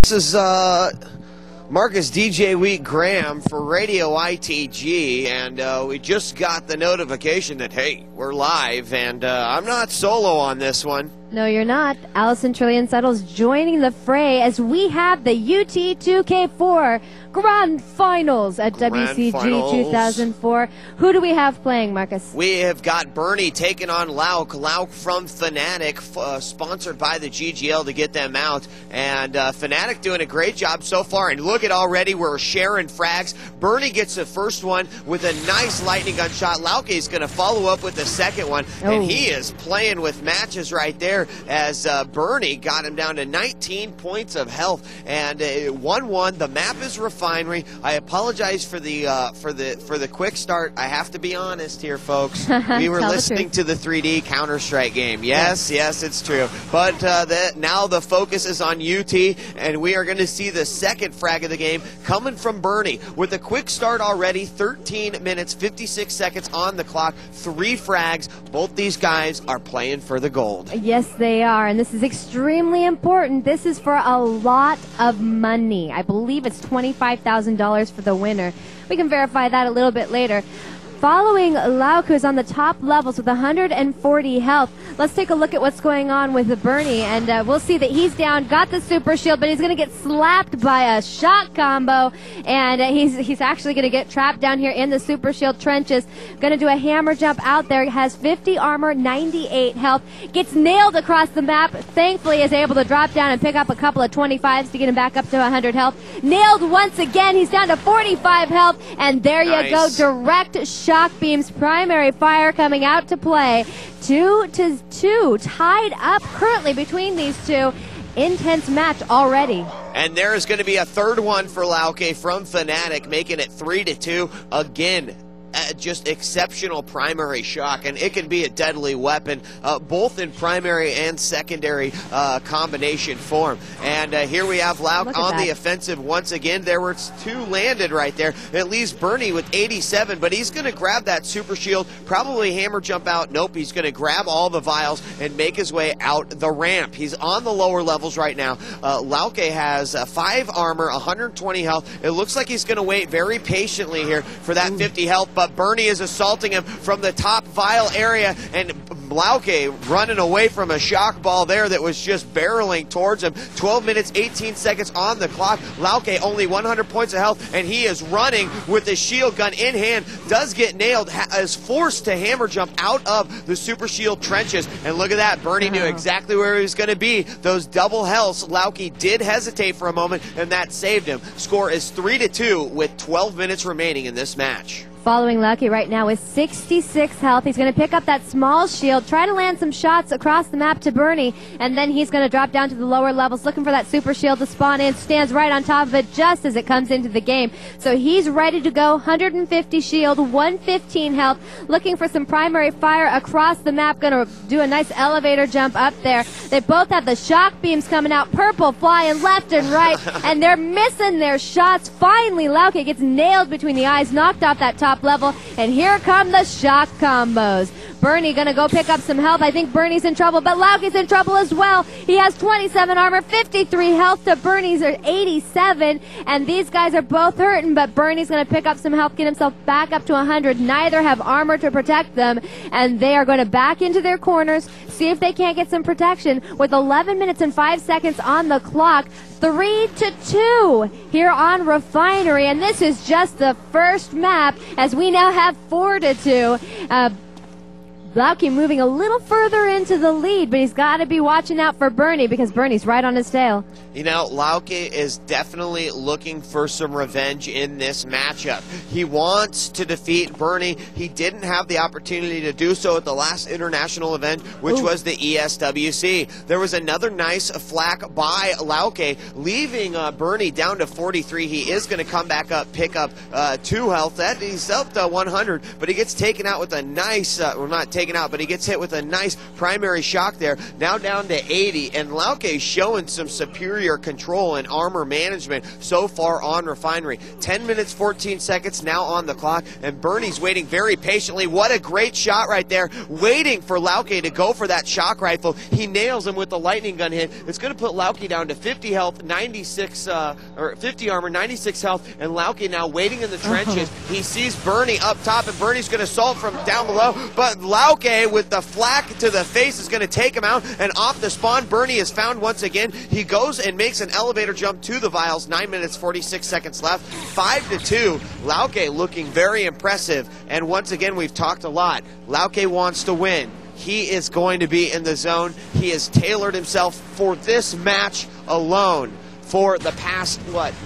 This is Marcus DJ Wheat Graham for Radio ITG, and we just got the notification that, hey, we're live, and I'm not solo on this one. No, you're not. Allison Trillian Settles joining the fray as we have the UT2K4 Grand Finals at WCG 2004. Who do we have playing, Marcus? We have got Burnie taking on LauKe. LauKe from Fnatic, sponsored by the GGL to get them out. And Fnatic doing a great job so far. And look at already, we're sharing frags. Burnie gets the first one with a nice lightning gun shot. LauKe is going to follow up with the second one. Oh. And he is playing with matches right there as Burnie got him down to 19 points of health. And 1-1. The map is refined. I apologize for the quick start. I have to be honest here, folks. We were listening to the 3D Counter-Strike game. Yes, it's true. But now the focus is on UT, and we are going to see the second frag of the game coming from Burnie with a quick start already. 13 minutes, 56 seconds on the clock. 3 frags. Both these guys are playing for the gold. Yes, they are, and this is extremely important. This is for a lot of money. I believe it's $25,000 for the winner. We can verify that a little bit later. Following LauKe, who's on the top levels with 140 health. Let's take a look at what's going on with Burnie, and we'll see that he's down, got the super shield, but he's going to get slapped by a shot combo, and he's actually going to get trapped down here in the super shield trenches. Going to do a hammer jump out there. Has 50 armor, 98 health. Gets nailed across the map. Thankfully is able to drop down and pick up a couple of 25s to get him back up to 100 health. Nailed once again. He's down to 45 health, and there you go. Direct shock beams, primary fire coming out to play. 2-2, tied up currently between these two. Intense match already. And there is going to be a third one for LauKe from Fnatic, making it 3-2 again. Just exceptional primary shock, and it can be a deadly weapon, both in primary and secondary combination form. And here we have LauKe on the offensive once again. There were 2 landed right there. It leaves Burnie with 87, but he's going to grab that super shield, probably hammer jump out. Nope, he's going to grab all the vials and make his way out the ramp. He's on the lower levels right now. LauKe has 5 armor, 120 health. It looks like he's going to wait very patiently here for that 50 health, but Burnie is assaulting him from the top vial area, and LauKe running away from a shock ball there that was just barreling towards him. 12 minutes, 18 seconds on the clock. LauKe only 100 points of health, and he is running with the shield gun in hand. Does get nailed, is forced to hammer jump out of the super shield trenches. And look at that, Burnie knew exactly where he was going to be. Those double healths, LauKe did hesitate for a moment, and that saved him. Score is 3-2 with 12 minutes remaining in this match. Following LauKe right now with 66 health. He's going to pick up that small shield, try to land some shots across the map to Burnie, and then he's going to drop down to the lower levels looking for that super shield to spawn in. Stands right on top of it just as it comes into the game. So he's ready to go. 150 shield, 115 health, looking for some primary fire across the map. Going to do a nice elevator jump up there. They both have the shock beams coming out, purple flying left and right, and they're missing their shots. Finally, LauKe gets nailed between the eyes, knocked off that top level, and here come the shock combos. Burnie gonna go pick up some health. I think Burnie's in trouble, but LauKe's in trouble as well. He has 27 armor, 53 health to Burnie's 87, and these guys are both hurting, but Burnie's gonna pick up some health, get himself back up to 100. Neither have armor to protect them, and they are gonna back into their corners, see if they can't get some protection with 11 minutes and 5 seconds on the clock. 3-2 here on Refinery, and this is just the first map as we now have 4-2. LauKe moving a little further into the lead, but he's got to be watching out for Burnie because Burnie's right on his tail. You know, LauKe is definitely looking for some revenge in this matchup. He wants to defeat Burnie. He didn't have the opportunity to do so at the last international event, which was the ESWC. There was another nice flak by LauKe, leaving Burnie down to 43. He is going to come back up, pick up 2 health. He's up to 100, but he gets taken out with a nice, well, not taken taken out, but he gets hit with a nice primary shock there. Now down to 80, and Lauke showing some superior control and armor management so far on Refinery. 10 minutes, 14 seconds now on the clock, and Burnie's waiting very patiently. What a great shot right there, waiting for Lauke to go for that shock rifle. He nails him with the lightning gun hit. It's going to put Lauke down to 50 health, 96 or 50 armor, 96 health, and Lauke now waiting in the trenches. He sees Burnie up top, and Burnie's going to assault from down below, but Lauke with the flak to the face is going to take him out, and off the spawn, Burnie is found once again. He goes and makes an elevator jump to the vials. 9 minutes, 46 seconds left. 5-2. Lauke looking very impressive, and once again, we've talked a lot. Lauke wants to win. He is going to be in the zone. He has tailored himself for this match alone for the past,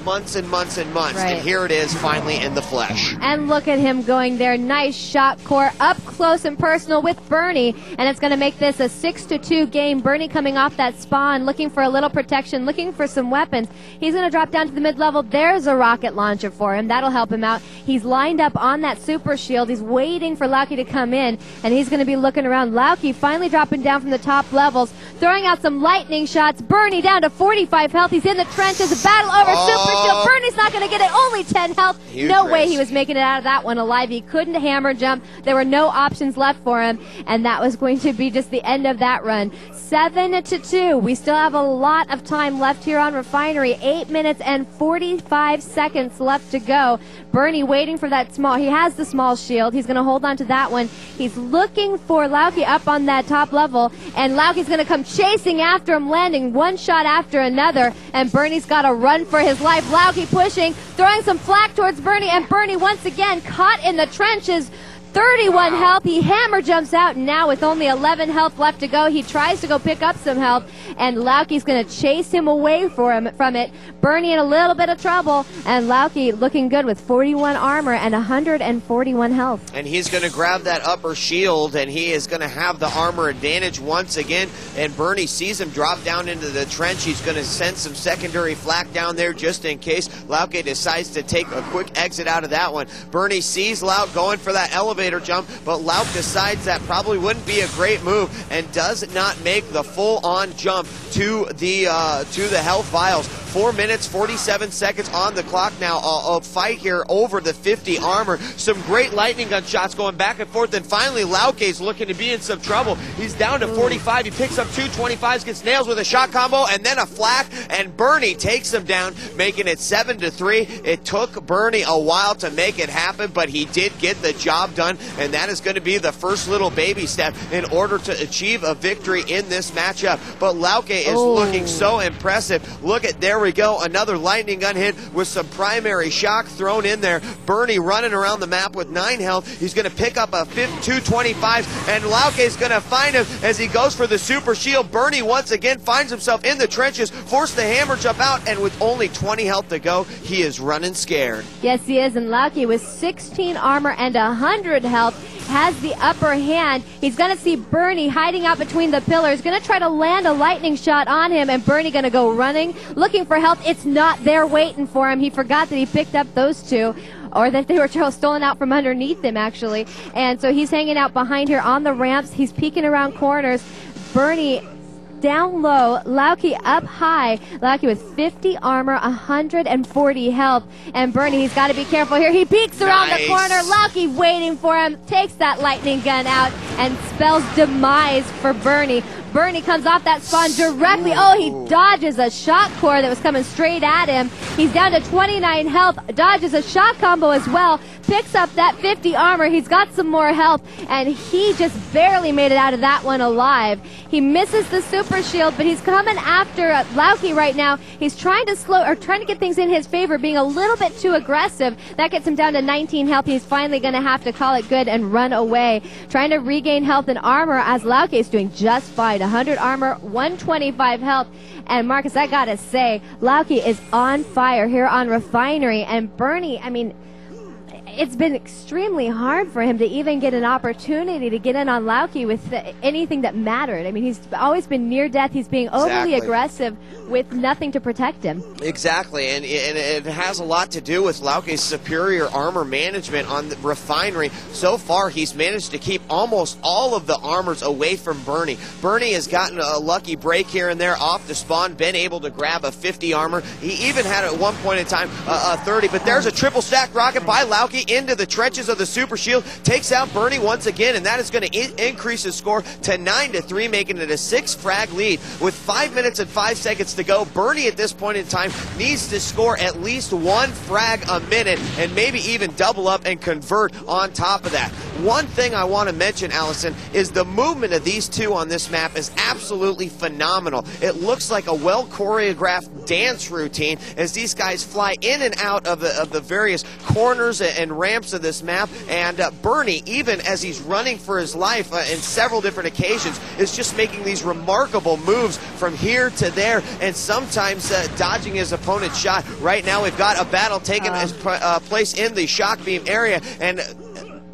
months and months and months. Right. And here it is, finally in the flesh. And look at him going there. Nice shot core up close and personal with Burnie. And it's going to make this a 6-2 game. Burnie coming off that spawn, looking for a little protection, looking for some weapons. He's going to drop down to the mid-level. There's a rocket launcher for him. That'll help him out. He's lined up on that super shield. He's waiting for Lauke to come in, and he's going to be looking around. Lauke finally dropping down from the top levels, throwing out some lightning shots. Burnie down to 45 health. He's in the trenches. A battle over super shield. Burnie's not going to get it. Only 10 health. Huge no risk. way he was making it out of that one alive. He couldn't hammer jump. There were no options left for him, and that was going to be just the end of that run. 7-2. We still have a lot of time left here on Refinery. 8 minutes and 45 seconds left to go. Burnie waiting for that small. He has the small shield. He's going to hold on to that one. He's looking for Lauke up on that top level, and Lauke's going to come chasing after him, landing one shot after another, and Burnie's got to run for his life. Lauke pushing, throwing some flak towards Burnie, and Burnie once again caught in the trenches. 31 health. He hammer jumps out now with only 11 health left to go. He tries to go pick up some health, and Lauke's going to chase him away from it. Burnie in a little bit of trouble, and Lauke looking good with 41 armor and 141 health. And he's going to grab that upper shield, and he is going to have the armor advantage once again. And Burnie sees him drop down into the trench. He's going to send some secondary flak down there just in case Lauke decides to take a quick exit out of that one. Burnie sees Lauke going for that elevator jump, but Lauke decides that probably wouldn't be a great move and does not make the full-on jump to the health vials. 4 minutes, 47 seconds on the clock now. A fight here over the 50 armor. Some great lightning gun shots going back and forth, and finally Lauke's looking to be in some trouble. He's down to 45. He picks up 225s, gets nails with a shot combo, and then a flak, and Burnie takes him down, making it 7-3. It took Burnie a while to make it happen, but he did get the job done, and that is going to be the first little baby step in order to achieve a victory in this matchup. But Lauke is looking so impressive. Look at, there we go, another lightning gun hit with some primary shock thrown in there. Burnie running around the map with 9 health. He's going to pick up a 225, and Lauke is going to find him as he goes for the super shield. Burnie once again finds himself in the trenches, forced the hammer jump out, and with only 20 health to go, he is running scared. Yes, he is, and Lauke with 16 armor and 100 health has the upper hand. He's going to see Burnie hiding out between the pillars, going to try to land a lightning shot on him, and Burnie going to go running, looking for health. It's not there waiting for him. He forgot that he picked up those two, or that they were stolen out from underneath him, actually. And so he's hanging out behind here on the ramps. He's peeking around corners. Burnie down low, Lauke up high. Lauke with 50 armor, 140 health. And Burnie, he's got to be careful here. He peeks around the corner. Lauke waiting for him, takes that lightning gun out, and spells demise for Burnie. Burnie comes off that spawn directly. He dodges a shot core that was coming straight at him. He's down to 29 health, dodges a shot combo as well, picks up that 50 armor. He's got some more health, and he just barely made it out of that one alive. He misses the super shield, but he's coming after Lauke right now. He's trying to get things in his favor, being a little bit too aggressive. That gets him down to 19 health. He's finally going to have to call it good and run away, trying to regain health and armor as Lauke is doing just fine. 100 armor, 125 health. And Marcus, I gotta say, Lauke is on fire here on Refinery. And Burnie, I mean, It's been extremely hard for him to even get an opportunity to get in on Lauke with anything that mattered. I mean, he's always been near death. He's being overly aggressive with nothing to protect him. Exactly, and it has a lot to do with Lauke's superior armor management on the Refinery. So far, he's managed to keep almost all of the armors away from Burnie. Burnie has gotten a lucky break here and there off the spawn, been able to grab a 50 armor. He even had at one point in time a 30, but there's a triple stack rocket by Lauke into the trenches of the Super Shield, takes out Burnie once again, and that is going to increase his score to 9-3, making it a 6-frag lead. With 5 minutes and 5 seconds to go, Burnie at this point in time needs to score at least 1 frag a minute and maybe even double up and convert on top of that. One thing I want to mention, Allison, is the movement of these two on this map is absolutely phenomenal. It looks like a well-choreographed dance routine as these guys fly in and out of the various corners and ramps of this map, and Burnie, even as he's running for his life in several different occasions, is just making these remarkable moves from here to there, and sometimes dodging his opponent's shot. Right now we've got a battle taking place in the shock beam area, and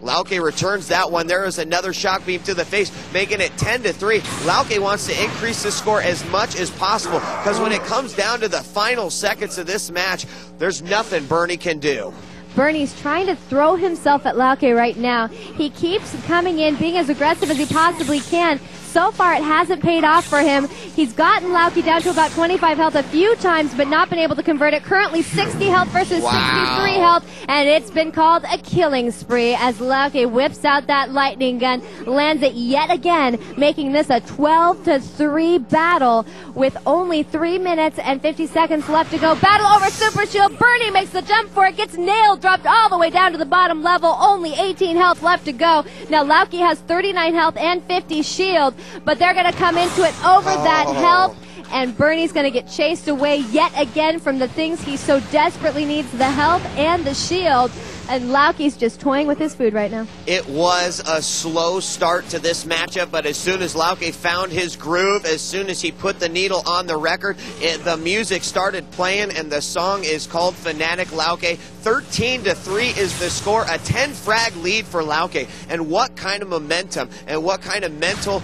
Lauke returns that one. There is another shock beam to the face, making it 10-3. Lauke wants to increase the score as much as possible, because when it comes down to the final seconds of this match, there's nothing Burnie can do. Burnie's trying to throw himself at Lauke right now. He keeps coming in, being as aggressive as he possibly can. So far, it hasn't paid off for him. He's gotten Lauke down to about 25 health a few times, but not been able to convert it. Currently 60 health versus 63 health, and it's been called a killing spree as Lauke whips out that lightning gun, lands it yet again, making this a 12-3 battle with only 3 minutes and 50 seconds left to go. Battle over Super Shield. Burnie makes the jump for it, gets nailed, dropped all the way down to the bottom level. Only 18 health left to go. Now Lauke has 39 health and 50 shield, but they're going to come into it over that health, and Burnie's going to get chased away yet again from the things he so desperately needs, the health and the shield. And Lauke's just toying with his food right now. It was a slow start to this matchup, but as soon as Lauke found his groove, as soon as he put the needle on the record, the music started playing, and the song is called fnaticLauke. 13-3 is the score, a 10-frag lead for Lauke. And what kind of momentum and what kind of mental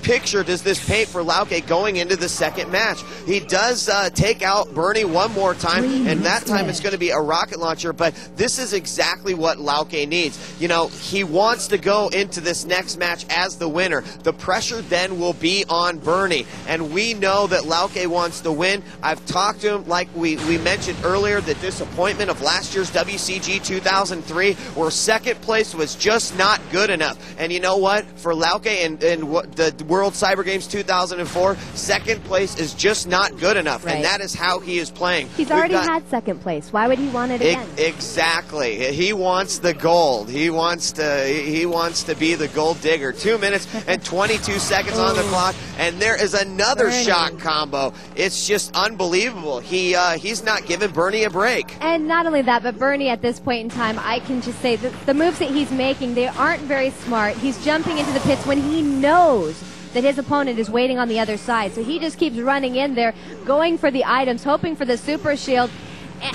picture does this paint for Lauke going into the second match? He does take out Burnie one more time, and that time it's going to be a rocket launcher, but this is exactly what Lauke needs. You know, he wants to go into this next match as the winner. The pressure then will be on Burnie, and we know that Lauke wants to win. I've talked to him, like we mentioned earlier, the disappointment of last year's WCG 2003, where second place was just not good enough. And you know what? For Lauke and the World Cyber Games 2004, second place is just not good enough, and that is how he is playing. He's already had second place. Why would he want it again? Exactly. He wants the gold. He wants to be the gold digger. 2 minutes and 22 seconds on the clock, and there is another shock combo. It's just unbelievable. He's not giving Burnie a break. And not only that, but Burnie at this point in time, I can just say that the moves that he's making, they aren't very smart. He's jumping into the pits when he knows that his opponent is waiting on the other side. So he just keeps running in there, going for the items, hoping for the super shield,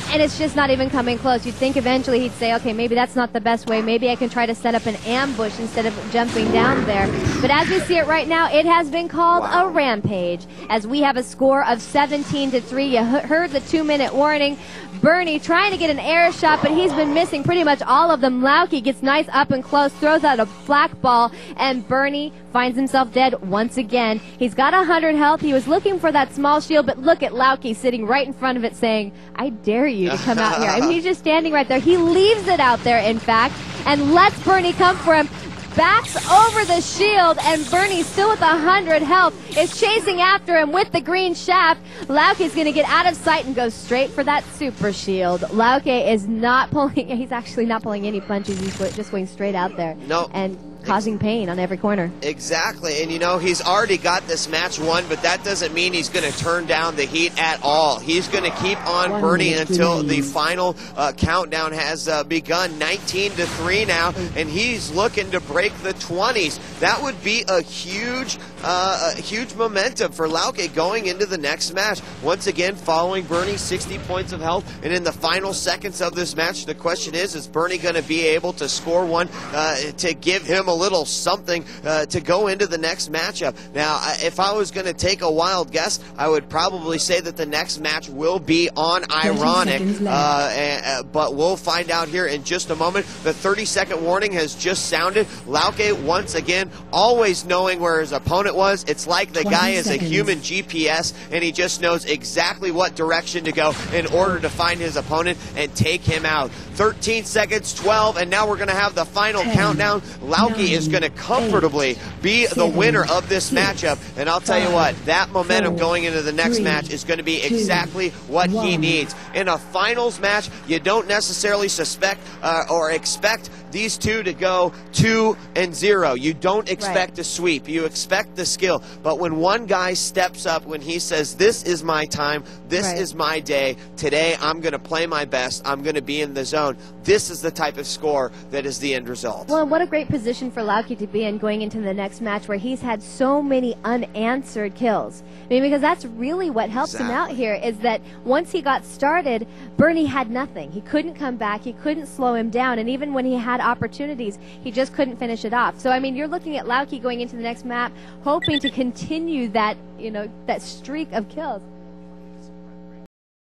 and it's just not even coming close. You'd think eventually he'd say, okay, maybe that's not the best way. Maybe I can try to set up an ambush instead of jumping down there. But as we see it right now, it has been called a rampage, as we have a score of 17-3. You heard the 2-minute warning. Burnie trying to get an air shot, but he's been missing pretty much all of them. Lauke gets nice up and close, throws out a black ball, and Burnie finds himself dead once again. He's got 100 health. He was looking for that small shield, but look at Lauke sitting right in front of it saying, I dare you to come out here. I mean, he's just standing right there. He leaves it out there, in fact, and lets Burnie come for him. Backs over the shield, and Burnie, still with 100 health, is chasing after him with the green shaft. Lauke's going to get out of sight and go straight for that super shield. Lauke is not pulling, he's actually not pulling any punches. He's just going straight out there. No. And causing pain on every corner. Exactly, and you know, he's already got this match won, but that doesn't mean he's going to turn down the heat at all. He's going to keep on burning until the final countdown has begun. 19-3 now, and he's looking to break the 20s. That would be a huge momentum for Lauke going into the next match. Once again, following Burnie, 60 points of health, and in the final seconds of this match, the question is Burnie going to be able to score one to give him a little something to go into the next matchup? Now, if I was going to take a wild guess, I would probably say that the next match will be on Ironic, but we'll find out here in just a moment. The 30-second warning has just sounded. Lauke, once again, always knowing where his opponent was. It's like the guy is a human GPS, and he just knows exactly what direction to go in order to find his opponent and take him out. 13 seconds, 12, and now we're going to have the final countdown. Lauke is going to comfortably be the winner of this matchup, and I'll tell you what, that momentum going into the next match is going to be exactly what he needs. In a finals match, you don't necessarily suspect or expect these two to go 2-0. You don't expect a sweep. You expect the skill. But when one guy steps up, when he says, this is my time, this is my day, today I'm going to play my best, I'm going to be in the zone, this is the type of score that is the end result. Well, what a great position for Lauke to be in going into the next match where he's had so many unanswered kills. I mean, because that's really what helps him out here, is that once he got started, Burnie had nothing. He couldn't come back, he couldn't slow him down, and even when he had opportunities, he just couldn't finish it off. So, I mean, you're looking at Lauke going into the next map, hoping to continue that, you know, that streak of kills.